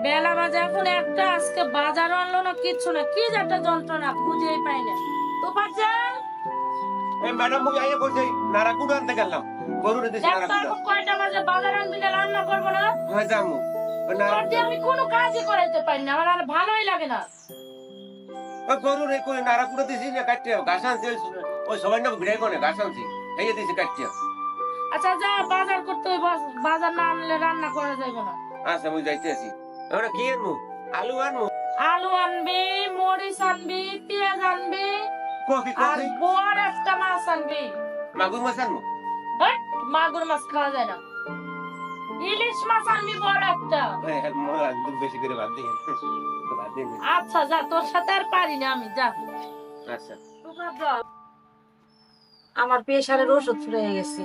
বেলা বাজে এখন একটা, আজকে বাজারও আনলো না, কিচ্ছু না। কি যে একটা যন্ত্রণা, খুঁজেই পাই না। তো বাজার ম্যাডাম মুই আইয়া কইছি নারাকুড়া আনতে গেলাম গরুরে দেশে নারাকুড়া। এখন কয়টা বাজে? বাজার আনবি না, রান্না করবো না? হ্যাঁ যামু। তোর দিয়ে আমি কোনো কাজই করাইতে পারি না, আমার আর ভালোই লাগে না। গরুরে কই নারাকুড়া দিছি না কাটতে ঘাস আনছি, ওই সবাই না ভিড়াই কোনে ঘাস আনছি এই দিছি কাটতে। আচ্ছা যা, বাজার করতে হইব, বাজার না আনলে রান্না করা যাবে না। আচ্ছা মুই যাইতেছি। আমরা কি আনমু? আলু আনমু? আলু আনবি, মরিচ আনবি, পেঁয়াজ আনবি, কফি আর কফি বড় একটা মাছ আনবি। মাগুর মাছ আনমু? হ্যাঁ, মাগুর মাছ খাওয়া যায় না। ইলিশ মাছ আনবি বড় একটা। মোলা বেশি করে বাদ দিই। বাদ দিই। আচ্ছা যা, তোর সাথে আর পারি না আমি, যা। আচ্ছা আমার প্রেশারের ওষুধ ফুরিয়ে গেছে,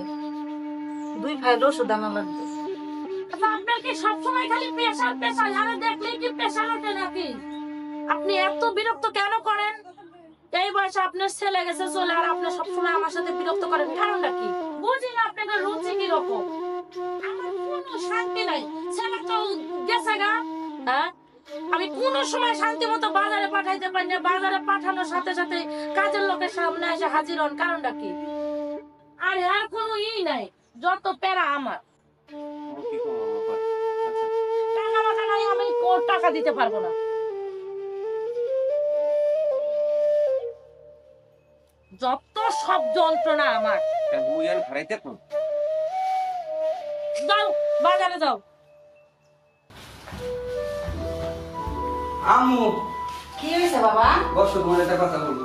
2 ফাইল ওষুধ আনা লাগবে। আচ্ছা আপনার কি সবসময় খালি প্রেশার প্রেশার, আরে দেখলেই কি প্রেশার ওঠে নাকি? আপনি এত বিরক্ত কেন করেন? এই বয়সে আপনার ছেলে গেছে চলে, আর আপনি সবসময় আমার সাথে বিরক্ত করেন, কারণটা কি? বুঝি না আপনাদের রুচি কিরকম। আমার কোনো শান্তি নাই, ছেলে তো গেছে গা। হ্যাঁ, আমি কোনো সময় শান্তি মতো বাজারে পাঠাইতে পারি না। বাজারে পাঠানোর সাথে সাথে কাজের লোকের সামনে এসে হাজির হন, কারণটা কি? আর আর কোনো নাই, যত প্যারা আমার। টাকা মাথা নাই, আমি টাকা দিতে পারবো না। যত সব যন্ত্রণা আমার। মুই আর খাইতে কোন যাও বাজারে যাও। আম্মু কি হয়েছে বাবা? বসো, তোমার একটা কথা বলবো।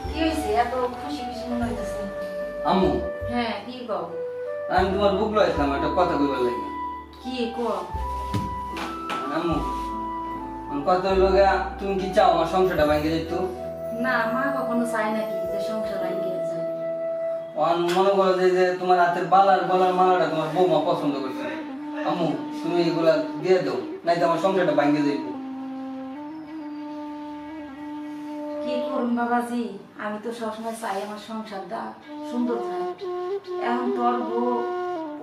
কি হয়েছে? এত খুশি খুশি মনে হইতেছে। আম্মু হ্যাঁ, কি কও? আমি তোমার বুক লইছিলাম একটা কথা কইবার লাগে। কি কও? আম্মু কথা হইল গা, তুমি কি চাও আমার সংসারটা ভেঙে যেত? না, মা কখনো চায় নাকি যে সংসার ভাঙিয়ে যায়। মনে করো যে তোমার হাতের বালার গলার মালাটা তোমার বৌমা পছন্দ করছে। আম্মু তুমি এগুলা দিয়ে দাও, নাই তো আমার সংসারটা ভেঙে যাইব। কি করুন বাবাজি, আমি তো সবসময় চাই আমার সংসারটা সুন্দর থাক। এখন তোর বউ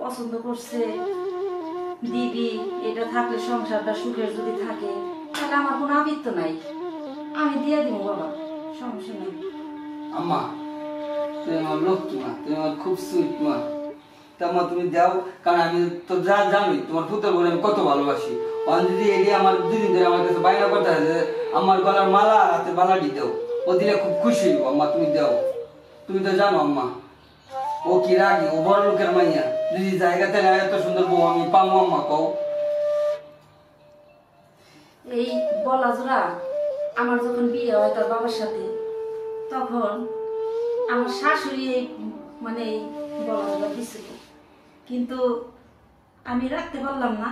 পছন্দ করছে দিবি, এটা থাকলে সংসারটা সুখের যদি থাকে তাহলে আমার কোনো আবৃত্ত নাই, আমি দিয়ে দিব বাবা, সমস্যা নেই। আম্মা তুমি আমার লক্ষ্মী মা, তুমি আমার খুব সুইট মা। তা মা তুমি দাও, কারণ আমি তো যা জানি তোমার পুত্র বোন আমি কত ভালোবাসি। যদি এটি আমার 2 দিন ধরে আমার কাছে বাইনা করতে হয় যে আমার গলার মালা আর হাতের বালাটি দাও, ও দিলে খুব খুশি হইব। আম্মা তুমি দাও, তুমি তো জানো আম্মা ও কি রাগি, ও বড় লোকের মাইয়া। যদি জায়গাতে এত সুন্দর বউ আমি পাবো আম্মা কও? এই বলা জোড়া আমার যখন বিয়ে হয় তার বাবার সাথে, তখন আমার শাশুড়ি এই মানে বলা জোড়া দিছিল, কিন্তু আমি রাখতে পারলাম না।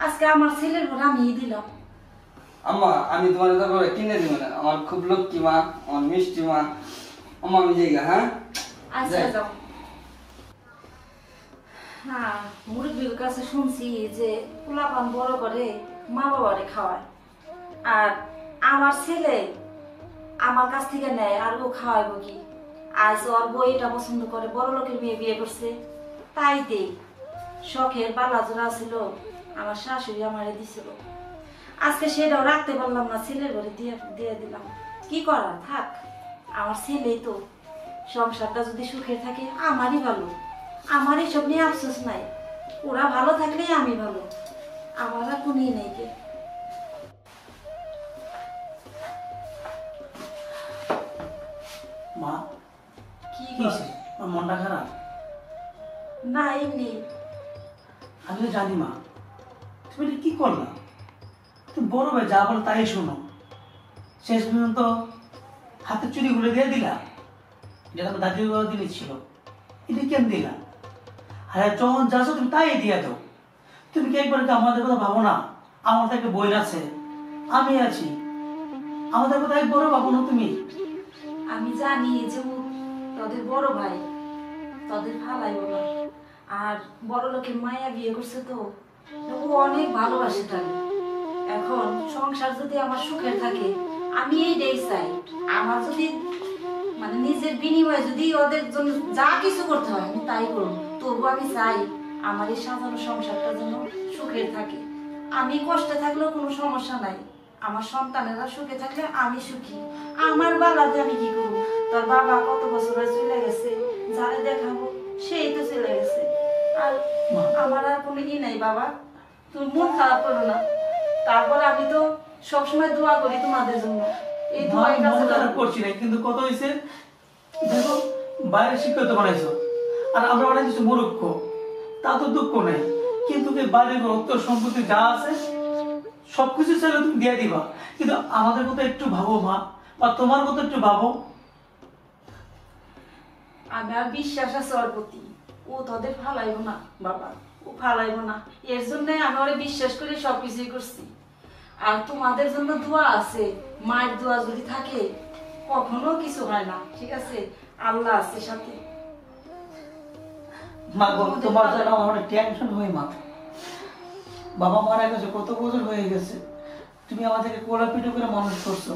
আজকে আমার ছেলের ঘর আমি দিলাম। আম্মা আমি তোমার তারপরে কিনে দিব না, আমার খুব লক্ষ্মী মা, আমার মিষ্টি মা। আম্মা আমি যাই গা, হ্যাঁ? আচ্ছা যাও। হ্যাঁ, মুরব্বীর কাছে শুনছি যে পোলাপান বড় করে মা বাবারে খাওয়ায়, আর আমার ছেলে আমার কাছ থেকে নেয় আর ও খাওয়াইব কি? আজ ওর বউ এটা পছন্দ করে, বড় লোকের মেয়ে বিয়ে করছে, তাই দে। শখের বালা জোড়া ছিল, আমার শাশুড়ি আমারে দিছিল, আজকে সেটাও রাখতে পারলাম না, ছেলের ঘরে দিয়ে দিলাম। কি করা, থাক, আমার ছেলেই তো। সংসারটা যদি সুখে থাকে আমারই ভালো, আমার এইসব নিয়ে আফসোস নাই। ওরা ভালো থাকলেই আমি ভালো, আমার আর কোনো নেই কে। মা কি হয়েছে? আমার মনটা খারাপ? না, এমনি। আমি তো জানি মা, তুমি এটা কি করলা? তুমি বড় ভাই যা বলো তাই শোনো, শেষ পর্যন্ত হাতের চুরি ঘুরে দিয়ে দিলা, যেটা আমার দাদি বাবা দিনে ছিল, এটা কেন দিলা? আর যখন যাচ্ছ তুমি তাই দিয়ে দাও। তুমি কি একবার আমাদের কথা ভাবো না? আমার তো একটা বোন আছে, আমি আছি, আমাদের কথা একবারও ভাবো না তুমি? আমি জানি যে ও তোদের বড় ভাই, তোদের ভালাই না। আর বড় লোকের মায়া বিয়ে করছে তো, ও অনেক ভালোবাসে তাকে। এখন সংসার যদি আমার সুখের থাকে আমি এইটাই চাই। আমার যদি মানে নিজের বিনিময়ে যদি ওদের জন্য যা কিছু করতে হয় আমি তাই করব, তবু আমি চাই আমার এই সাজানো সংসারটা যেন সুখের থাকে। আমি কষ্টে থাকলেও কোনো সমস্যা নাই, আমার সন্তানেরা সুখে থাকলে আমি সুখী। আমার বালাতে আমি কি করবো? তোর বাবা কত বছর হয়ে চলে গেছে, যারে দেখাবো সেই তো চলে গেছে। আর আমার আর কোনো ই নাই বাবা, তুমি মন খারাপ করো না। তারপর আমি তো সবসময় দোয়া করি তোমাদের জন্য, এই মা, দোয়াই আমি কাজে মন খারাপ লাগে। করছি না, কিন্তু কত হয়েছে দেখো, বাইরে শিক্ষিত বানাইছো আর আমরা বানাইছি মূর্খ, তা তো দুঃখ নেই। কিন্তু এই বাড়ির রক্ত সম্পত্তি যা আছে সবকিছু চাইলে তুমি দিয়ে দিবা, কিন্তু আমাদের কথা একটু ভাবো মা, বা তোমার কথা একটু ভাবো। আমি আর বিশ্বাস আছে ওর প্রতি, ও তোদের ফালাইব না বাবা, ও ফালাইব না। এর জন্য আমি ওরে বিশ্বাস করে সবকিছুই করছি। আর তোমাদের জন্য দোয়া আছে, মায়ের দোয়া যদি থাকে কখনো কিছু হয় না, ঠিক আছে? আল্লাহ আছে সাথে। মা গো, তোমার জন্য আমার অনেক টেনশন হয়ে মা, বাবা মারা গেছে, কত বছর হয়ে গেছে, তুমি আমাদেরকে কোলাপিটো করে মানুষ করছো,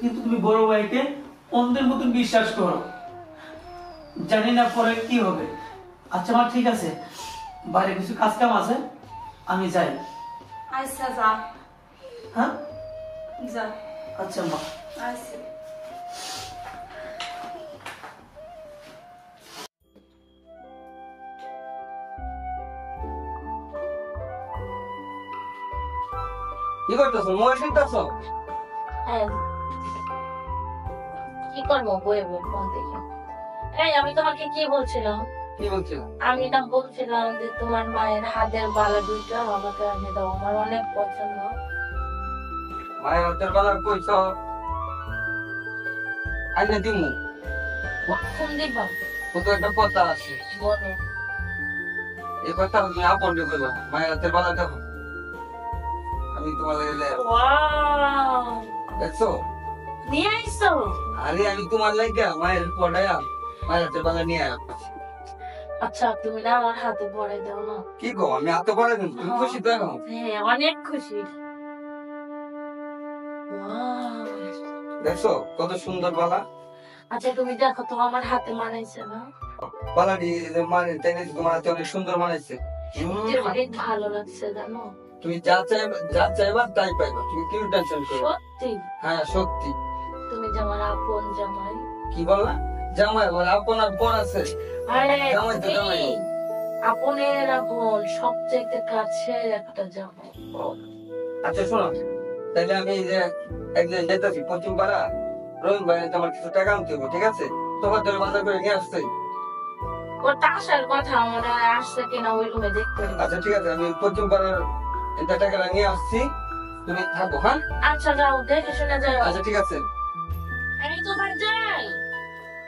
কিন্তু তুমি বড় ভাইকে অন্ধের মতন বিশ্বাস করো, জানি না পরে কি হবে। আচ্ছা মা, ঠিক আছে, বাইরে কিছু কাজ কাম আছে, আমি যাই। আচ্ছা যা, হ্যাঁ, যা। আচ্ছা মা। আচ্ছা। কি করতেছো? মোবাইল টিপতেছো? হ্যাঁ, কি করবো, বইবো ফোন দেখে। এই আমি তোমাকে কি বলছিলাম, কি বলছিল? আমি না বলছিলাম যে তোমার মায়ের হাতের বালা দুইটা আমাকে এনে দাও, আমার অনেক পছন্দ। মায়ের হাতের বালা কইছো? আইনে দিমু। ফোন দিবা, ও তো একটা কথা আছে, বলো। এই কথা তুমি আপন রে কইবা। মায়ের হাতের বালা দেখো, আমি তোমার লাগে ওয়াও, দেখছো? নিয়ে আইসো? আরে আমি তোমার লাগে মায়ের পড়ায়া মায়ের হাতের বালা নিয়ে আয়া। আচ্ছা, তুমি না আমার হাতে পরে দাও না। কি গো, আমি হাতে পড়ে দিন, তুমি খুশি তো এখন? হ্যাঁ, অনেক খুশি। ওয়াও। দেখছো কত সুন্দর বালা? আচ্ছা তুমি দেখো তো আমার হাতে মানাইছে না? বালাটি মানে তাইলে তোমার হাতে অনেক সুন্দর বানাইছে। সত্যি অনেক ভালো লাগছে জানো। তুমি যা চাইবা তাই পাইবা, তুমি কি টেনশন করো? সত্যি হ্যাঁ সত্যি। তুমি যে আমার আপন জামাই। কি বললা? জামাই আমার আপন আর পর আছে। আরে জামাই তো জামাই। এই, আপনের আপন সবচেয়ে কাছে একটা জামাই। আচ্ছা শোনো, তাহলে আমি এই যে একজন যেতেছি পশ্চিম পাড়া, রহিম ভাই তোমার কিছু টাকা আনতে হবে, ঠিক আছে? তোমার জন্য বাজার করে নিয়ে আসছে। ওটা আসার কথা, আমার আসছে কিনা ওই রুমে দেখতে হবে। আচ্ছা ঠিক আছে, আমি পশ্চিম পাড়ার এটা টাকাটা নিয়ে আসছি, তুমি থাকো। হ্যাঁ আচ্ছা যাও, দেখে শুনে যাও। আচ্ছা ঠিক আছে। এই তোমার যাই,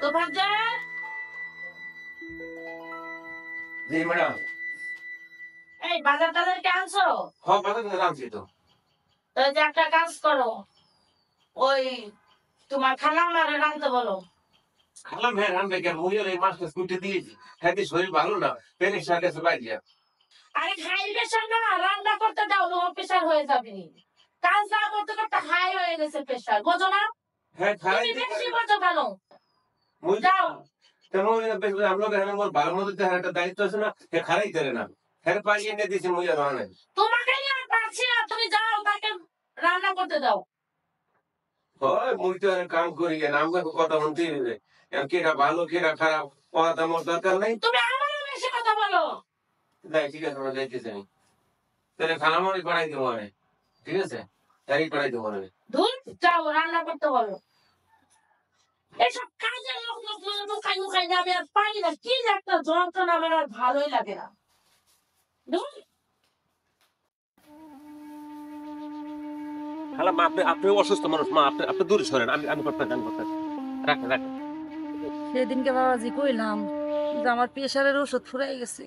তোমার যাই। জি ম্যাডাম। এই বাজার টাজার কে আনছো? হ্যাঁ বাজার থেকে আনছি তো। তো যে একটা কাজ করো, ওই তোমার খালামারে রাঁধতে বলো। খালাম হ্যাঁ রান্না কেন মুইও এই মাছটা ছুটে দিয়েছি, হ্যাঁ কি শরীর ভালো না, পেনিস না গেছে বাইরে। আরে হাই প্রেশার না, রান্না করতে দাও, লো প্রেশার হয়ে যাবে। কাজ না করতে করতে হাই হয়ে গেছে প্রেশার, বোঝো না? হ্যাঁ খাই তুমি বেশি বোঝো কেন? মুই যাও। তেমন বেশ আমরা এখানে মোর ভালো মতো দেখার একটা দায়িত্ব আছে না, হে খারাই করে না, হ্যাঁ পাইয়ে এনে দিয়েছি মুই আর রান্না। তোমাকে নিয়ে আর পারছি না, তুমি যাও, তাকে রান্না করতে দাও। হয় মুই তো আর কাম করি না, আমাকে কথা শুনতে হবে, কেটা ভালো কেটা খারাপ কথা মোর দরকার নেই। তুমি আমারও বেশি কথা বলো। যাই ঠিক আছে, আমরা যাইতেছি আমি, তাহলে খালামারি পাঠাই দেবো আমি, ঠিক আছে? তাই পাঠাই দেবো আমি। ধুর, যাও রান্না করতে বলো। এসব কাজের লোক লুকাই লুকাই না, আমি আর পারি না, কি যে একটা যন্ত্রণা, আমার আর ভালোই লাগে না। ধুর। খালা মা আপনি আপনি অসুস্থ মানুষ, মা আপনি আপনি দূরে সরেন, আমি করতে রাখেন রাখেন। সেদিনকে বাবাজি কইলাম যে আমার প্রেশারের ওষুধ ফুরাই গেছে,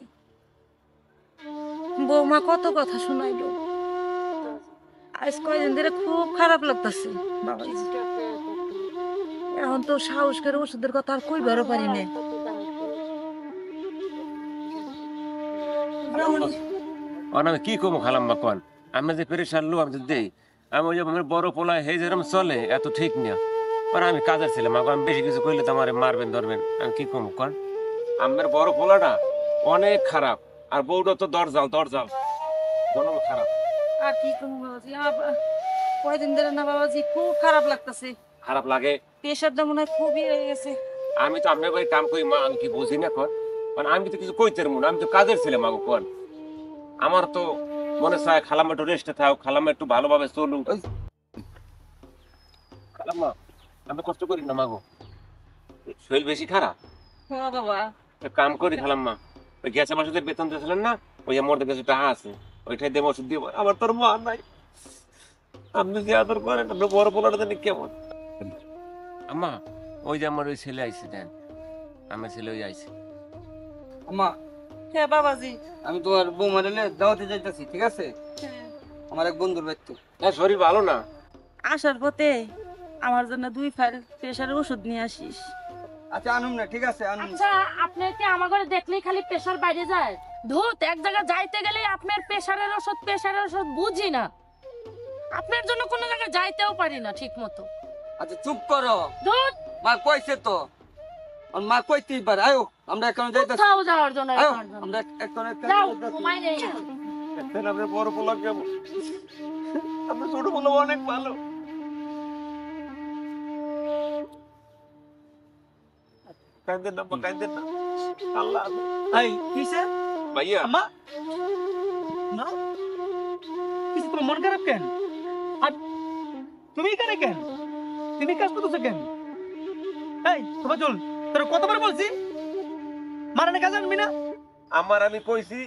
বৌমা কত কথা শোনাইলো। আজ কয়দিন ধরে খুব খারাপ লাগতেছে বাবাজি। এখন তো সাহস করে ওষুধের কথা আর কইবারও পারি না। আমি কি করবো খালাম্মা কন, আমি যে পেরেশান লোক আমি তো দেই, আমি ওই যে আমার বড় পোলা হে যেরকম চলে এত ঠিক না, আর আমি কাজের ছিলাম, আমি বেশি কিছু করলে তো আমার মারবেন ধরবেন, আমি কি করবো কন? আমার বড় পোলাটা অনেক খারাপ, আর বউটা তো দরজাল জনম খারাপ। আর কি করবো বাবাজি, কয়দিন ধরে না বাবাজি খুব খারাপ লাগতেছে। খারাপ লাগে? প্রেশারটা মনে হয় খুবই হয়ে গেছে। আমি তো আপনার বাড়ি কাম করি মা, আমি কি বুঝি না কোন? মানে আমি তো কিছু কইতে পারবো না, আমি তো কাজের ছেলে মাগো কোন। আমার তো মনে চায় খালাম্মা একটু রেস্টে থাক, খালাম্মা একটু ভালোভাবে চলুক। খালাম্মা আমি কষ্ট করি না মাগো, শরীর বেশি খারাপ। হ্যাঁ বাবা। এক কাম করি খালাম্মা, ওই গ্যাসের মাসের বেতন দিয়েছিলেন না, ওই আমার কিছু টাকা আছে, ওইটাই দেবো ওষুধ দিব। আমার তোর মা নাই, আপনি যে আদর করেন আপনি বড় পোলাটা জানি কেমন। আম্মা ওই যে আমার ওই ছেলে আইছে, দেন আমার ছেলে ওই আইছে। আম্মা হ্যাঁ বাবাজি। আমি তোমার বৌমার এলে দাওয়াতে যাইতাছি, ঠিক আছে? হ্যাঁ। আমার এক বন্ধুর বাড়িতে। হ্যাঁ শরীর ভালো না। আসার পথে আমার জন্য 2 ফাইল প্রেশারের ওষুধ নিয়ে আসিস। আচ্ছা আনুম না, ঠিক আছে আনুম। আচ্ছা আপনার কি আমার ঘরে দেখলেই খালি প্রেশার বাইরে যায়? ধুত, এক জায়গায় যাইতে গেলে আপনার প্রেশারের ওষুধ বুঝি না। আপনার জন্য কোনো জায়গায় যাইতেও পারি না ঠিক মতো। আচ্ছা চুপ করো, ধুত, মা কইছে তো, আর মা কইতেই পারে। আয়ো আমরা এখন যাইতাছি। কোথাও যাওয়ার জন্য আয়ো যাওয়ার জন্য। আমরা এখন যাও, ঘুমাই নেই। দেখেন আপনার বড় পোলা কেমন, আপনার ছোট পোলা অনেক ভালো। কাঁদেন না কাঁদেন না, আল্লাহ এই কিসে ভাইয়া। আম্মা না কিছু, তোমার মন খারাপ কেন? আর তুমি এখানে কেন? তুমি কাজ করতেছো কেন? এই তোমার চল, তোর কতবার বলছি মারানে কাজ আনবি না? আমার আমি কইছি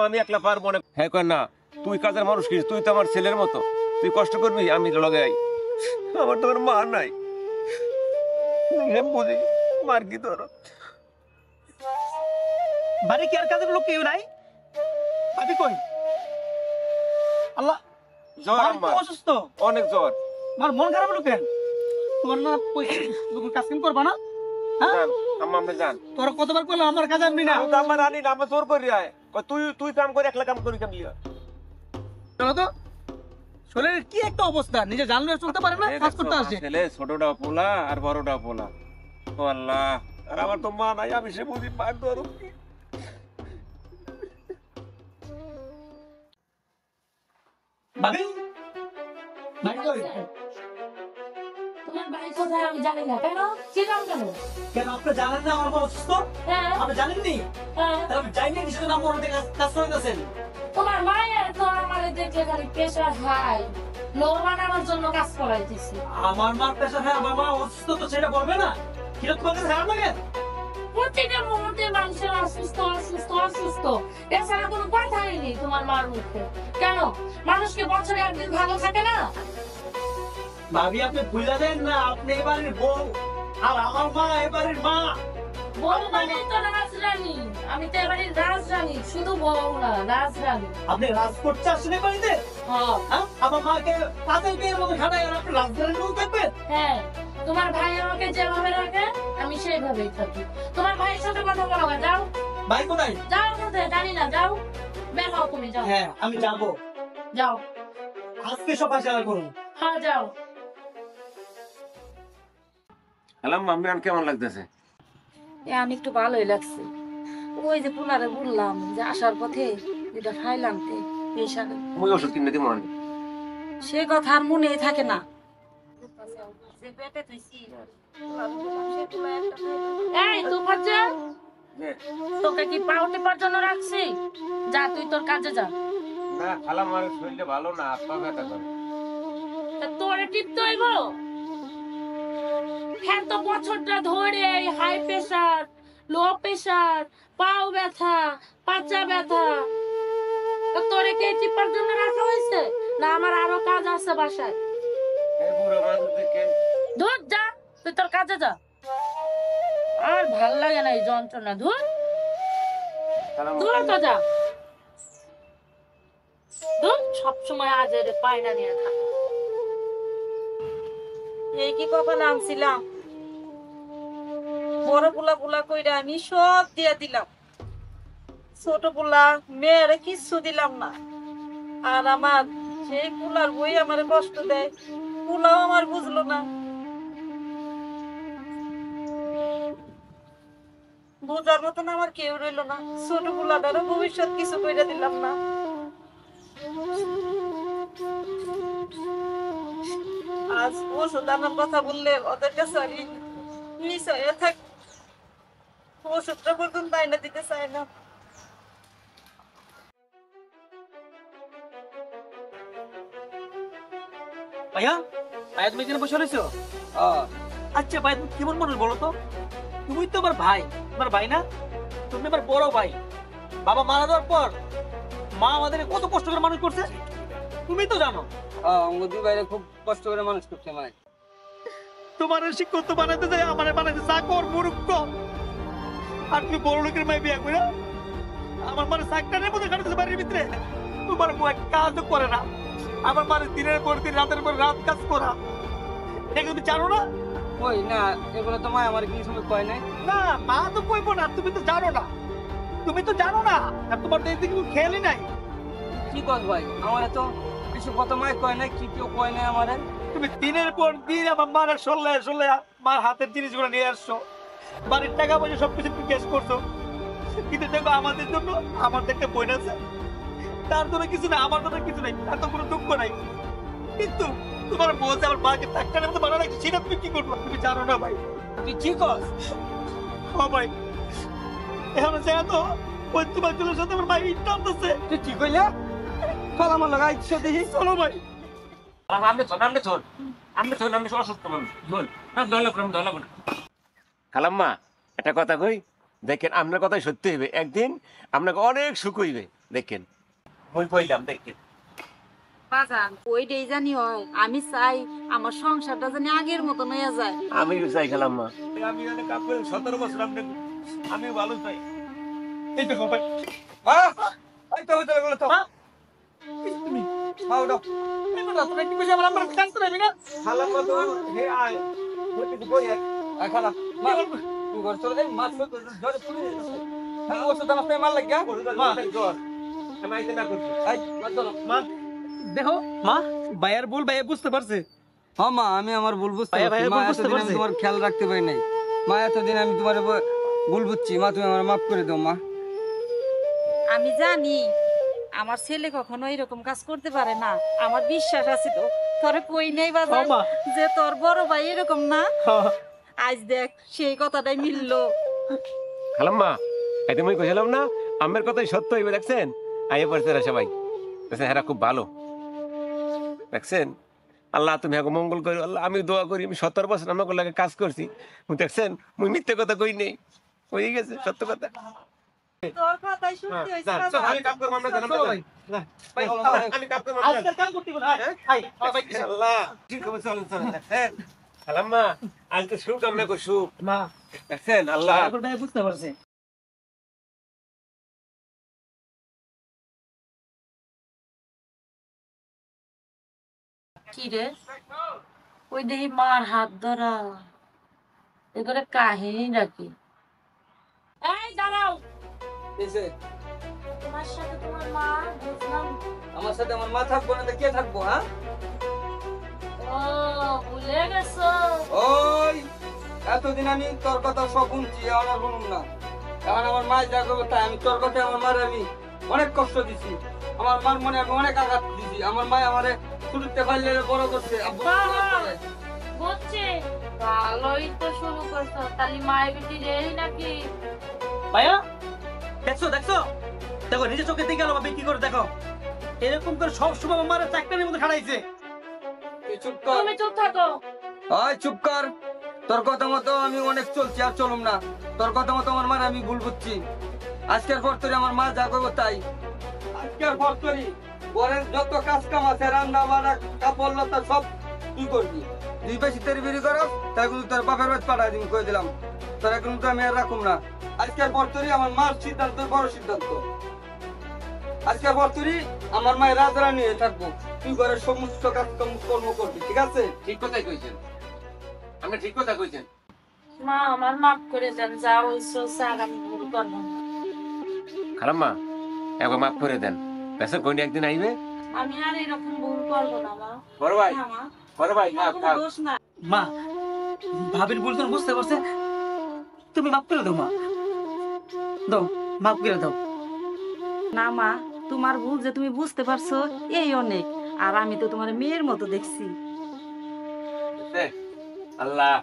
আমি একলা পারবো না। হ্যাঁ কই না, তুই কাজের মানুষ কি, তুই তো আমার ছেলের মতো, তুই কষ্ট করবি, আমি লগে আই। আমার তো মা নাই, বুঝি মার কি তোর। বাড়ি কি আর কাজের লোক কেউ নাই? ভাবি কই? আল্লাহ, জ্বর বাড়ি তো আমার, অসুস্থ। অনেক জ্বর। আমার মন খারাপ হলো কেন? তোমার না তুমি কাজ কাম করবা না? হ্যাঁ, যান আম্মা, আপনি যান। তোর কতবার কইলাম আমার কাজ আনবি না? আমি তো আমার আনি না, আমার জোর করি আয়। কই তুই তুই কাম করে, একলা কাম করি কেমন লিয়া? চলো তো, শরীরের কি একটা অবস্থা, নিজে জানলে চলতে পারে না, কাজ করতে আসে। ছেলে ছোটটা পোলা আর বড়টা পোলা। ও আল্লাহ, আর আমার তো মা নাই, আমি সে বুঝি পার ধরো কি। ভাবি ভাই কই? তোমার বাড়ি কোথায় আমি জানি না, কেন? কি নাম কেন? কেন আপনি জানেন না আমার মা অসুস্থ? হ্যাঁ, আপনি জানেননি? হ্যাঁ। তাহলে আপনি জানেন নিশ্চয় নাম ওনাদের কাজ করতেছেন। তোমার মায়ের তো আমার দেখলে খালি প্রেশার হাই, লো বানানোর জন্য কাজ করাইতেছি। আমার মা প্রেশার হ্যাঁ, আমার মা অসুস্থ তো সেটা বলবে না? কিরকম তোমার কাছে খারাপ লাগে? প্রতিটা মুহূর্তে মানুষের অসুস্থ অসুস্থ অসুস্থ, এছাড়া কোনো কথাই নেই তোমার মার মুখে। কেন মানুষকে বছরে একদিন ভালো থাকে না? ভাবি আপনি ভুলে দেন না, আপনি এবারের বউ আর আমার মা এবারের মা। বউ মানে তো রাজরানী, আমি তো এবারে রাজরানী, শুধু বউ না, রাজরানী। আপনি রাজ করতে আসছেন এই বাড়িতে? হ্যাঁ, হ্যাঁ, আমার মাকে কাজের মেয়ের মতো খাটাই আর আপনি রাজধানীর মতো থাকবেন? হ্যাঁ, তোমার ভাই আমাকে যেভাবে রাখে আমি সেইভাবেই থাকি। তোমার ভাইয়ের সাথে কথা বলো না, যাও ভাই কোথায়? যাও, কোথায় জানি না, যাও, বের হও, তুমি যাও, হ্যাঁ আমি যাবো, যাও, আজকে সব ফাইসলা করুন। হ্যাঁ যাও। হ্যালো মাম্মি, আর কেমন লাগতেছে? আমি একটু ভালোই লাগছে। ওই যে পুনারে বললাম যে আসার পথে যেটা ফাইল আনতে প্রেশারে, ওই ওষুধ কিনে দিব আমি। সে কথা আর মনেই থাকে না। এই তুফাজ্জা, যে, তোকে কি পাও টিপার জন্য রাখছি? যা, তুই তোর কাজে যা। না খালাম, আমার শরীরটা ভালো না, হাত পা ব্যথা করে। তা তোরে টিপতে হইব? হ্যাঁ, তো বছরটা ধরে হাই প্রেসার, লো প্রেসার, পাও ব্যথা, পাচা ব্যথা, তা তোরে কে টিপার জন্য রাখা হয়েছে? না আমার আরো কাজ আছে বাসায়। এই বুড়ো মানুষ দেখে ধুর, যা, তুই তোর কাজে যা। আর ভাল লাগে না এই যন্ত্রণা, ধুর খালাম ধুর, তো যা, ধুর, সবসময় আজের পায়না নিয়ে থাকে। এই কি কখন আনছিলাম, বড় পোলা পোলা কইরা আমি সব দিয়ে দিলাম, ছোট পোলা মেয়েরে কিচ্ছু দিলাম না। আর আমার সেই পোলার বই আমার কষ্ট দেয়, পোলাও আমার বুঝলো না। বোঝার মতন আমার কেউ রইলো না, ছোট পোলাটারও ভবিষ্যৎ কিছু কইরা দিলাম না। আজ ওষুধ আনার কথা বললে ওদের কাছে আমি মিস হয়ে থাক, ওষুধটা পর্যন্ত আইনা দিতে চাই না। ভাইয়া, ভাইয়া তুমি এখানে বসে রয়েছো? আচ্ছা ভাই, তুমি কেমন মানুষ বলো তো? তুমি তো আমার ভাই, তোমার ভাই না? তুমি আমার বড় ভাই। বাবা মারা যাওয়ার পর মা আমাদের কত কষ্ট করে মানুষ করছে তুমি তো জানো। মোদি ভাইরা খুব কষ্ট করে মানুষ করছে মানে। তোমার শিক্ষক তো বানাইতে যায়, আমার বানাইতে চাকর মূর্খ। আর তুমি বড় লোকের মাই বিয়া করে আমার মানে চাকরানের মধ্যে কাটাতে বাড়ির ভিতরে। তোমার বউ এক কাজও করে না, আমার মানে দিনের পর দিন রাতের পর রাত কাজ করা। এটা তুমি জানো না? ওই না, এগুলো তো মা আমার কিছু সময় কয় নাই। না, মা তো কইবো না, তুমি তো জানো না, তুমি তো জানো না। আর তোমার তো এদিকে কোনো খেয়ালই নাই। কি কর ভাই, আমার তো কিছু কথা মায় কয় নাই, কি কেউ কয় নাই আমারে। তুমি দিনের পর দিন আমার মার সরলে সরলে মার হাতের জিনিসগুলো নিয়ে আসছো, বাড়ির টাকা পয়সা সবকিছু তুমি ক্যাশ করছো। কিন্তু দেখো আমাদের জন্য আমার একটা বোন আছে, তার জন্য কিছু নাই, আমার জন্য কিছু নাই, তার তো কোনো দুঃখ নাই। কিন্তু তোমার বলতে আমার মাকে ডাক্তারের মতো বানা রাখছে, সেটা তুমি কি করবো? তুমি জানো না ভাই। তুই কি কর? ও ভাই, এখন জানো তো ওই তোমার চুলের সাথে আমার ভাই টানতেছে। তুই কি কইলা? চল আমার লাগাই দেখি। চলো ভাই। খালাম্মা একটা কথা কই, দেখেন আপনার কথাই সত্যি হইবে, একদিন আপনাকে অনেক সুখ হইবে। দেখেন মই কইলাম, দেখেন বাজান ওইটাই জানি হয়, আমি চাই আমার সংসারটা জানি আগের মতন হয়ে যায়। আমি চাই খালাম্মা। আমি অনেক 17 বছর আমি ভালো চাই। এই দেখো ভাই, এই তো হইতে গেল তো। তুমি খাও দাও। এই তো তোরা কি কইছ আমার আমার কাজ করে না? খালাম্মা তো হে আয় হইতে বই আয় খালা মা তুই ঘর চলে এই মাছ তো জরে পুরি হ্যাঁ ওষুধ আমার পে মার লাগিয়া মা আমি আইতে না করছি। এই মাছ ধরো। মা দেখো, মা ভাইয়ার ভুল ভাইয়া বুঝতে পারছে। হ্যাঁ মা, আমি আমার ভুল বুঝতে ভাইয়া, পারছি। ভাইয়া মা ভুল বুঝতে এতদিন আমি পারছে। তোমার খেয়াল রাখতে পারি নাই। মা এতদিন আমি তোমার ভুল বুঝছি। মা তুমি আমার মাফ করে দাও মা। আমি জানি আমার ছেলে কখনো এরকম কাজ করতে পারে না, আমার বিশ্বাস আছে তো। তোরে কই নেই বাজার মা। যে তোর বড় ভাই এরকম না। হ্যাঁ। আজ দেখ সেই কথাটাই মিললো। খালাম্মা একদিন মই কইছিলাম না আমার কথাই সত্য হইবে, দেখছেন আইয়ে পড়ছে সবাই। দেখছেন হ্যাঁ খুব ভালো, দেখছেন আল্লাহ তুমি হ্যাঁ মঙ্গল করি। আল্লাহ আমি দোয়া করি, আমি 17 বছর আমাকে লাগে কাজ করছি, দেখছেন মুই মিথ্যে কথা কই নেই, হয়ে গেছে সত্য কথা। তোর কথাই সত্যি হয়েছে বাজান। আমি কাম করব, আমরা জানাম ভাই। ভাই, আমি কাম করব। আজকাল কাম করতে বল। হাই ভাই, আল্লাহ ঠিক হবে, চলেন চলেন। দেখছেন খালাম্মা আজ তো সুখ, আমরা কো সুখ, মা দেখছেন আল্লাহ। এখন ভাই বুঝতে পারছে। কি রে, ওই দেখি মার হাত ধরা, এগুলো কাহিনী নাকি? এই দাঁড়াও, এসে তোমার সাথে তোমার মা বুঝলাম। আমার সাথে আমার মা থাকবো না তো কে থাকবো? হ্যাঁ ও ভুলে গেছো? ওই এতদিন আমি তোর কথা সব শুনছি, এখন আর শুনুম না। এখন আমার মা যা করবো তাই। আমি তোর কথা আমার মার আমি অনেক কষ্ট দিছি, আমার মার মনে আমি অনেক আঘাত দিছি। আমার মা আমারে ছুটতে পারলে বড় করছে। আব্বু বুঝছি, ভালোই তো শুরু করছো। তাহলে মায়ের বেটি রেই নাকি? ভাইয়া দেখছো দেখছো দেখো, নিজে চোখে দেখে গেল কি করে। দেখো এরকম করে সব সময় আমার চাকরির মধ্যে খাড়াইছে। তুই চুপ কর। তুমি চুপ থাকো। ওই চুপ কর। তোর কথা মতো আমি অনেক চলছি, আর চলুম না। তোর কথা মতো আমার মার আমি ভুল বুঝছি। আজকের পর তোর আমার মা যা করবো তাই। আজকের পর তোরই ঘরের যত কাজ কাম আছে, রান্না বান্না কাপড় লতা সব তুই করবি। তুই বেশি তেরি বেরি করো তাই কিন্তু তোর বাপের বাড়ি পাঠাই দিন কই দিলাম। তোর কিন্তু আমি আর রাখুম না। আজকের পর তোরই আমার মার সিদ্ধান্ত বড় সিদ্ধান্ত। আজকের পর তোরই আমার মায়ের রাজরানী হয়ে থাকবো। তুই ঘরের সমস্ত কাজ কর্ম করবি, ঠিক আছে? ঠিক কথাই কইছেন, আপনি ঠিক কথা কইছেন। মা আমার মাফ করে দেন, যা হইছো স্যার, আমি ভুল করবো না। খালাম্মা একবার মাফ করে দেন, বেসর কোন একদিন আইবে। আমি আর এরকম ভুল করবো না মা। বড় ভাই, না, মা, বড় ভাই তোমার কোনো দোষ না। মা ভাবির ভুল তো বুঝতে পারছে, তুমি মাফ করে দাও। মা দাও, মাফ করে দাও। না মা, তোমার ভুল যে তুমি বুঝতে পারছো এই অনেক। আর আমি তো তোমার মেয়ের মতো দেখছি। দে আল্লাহ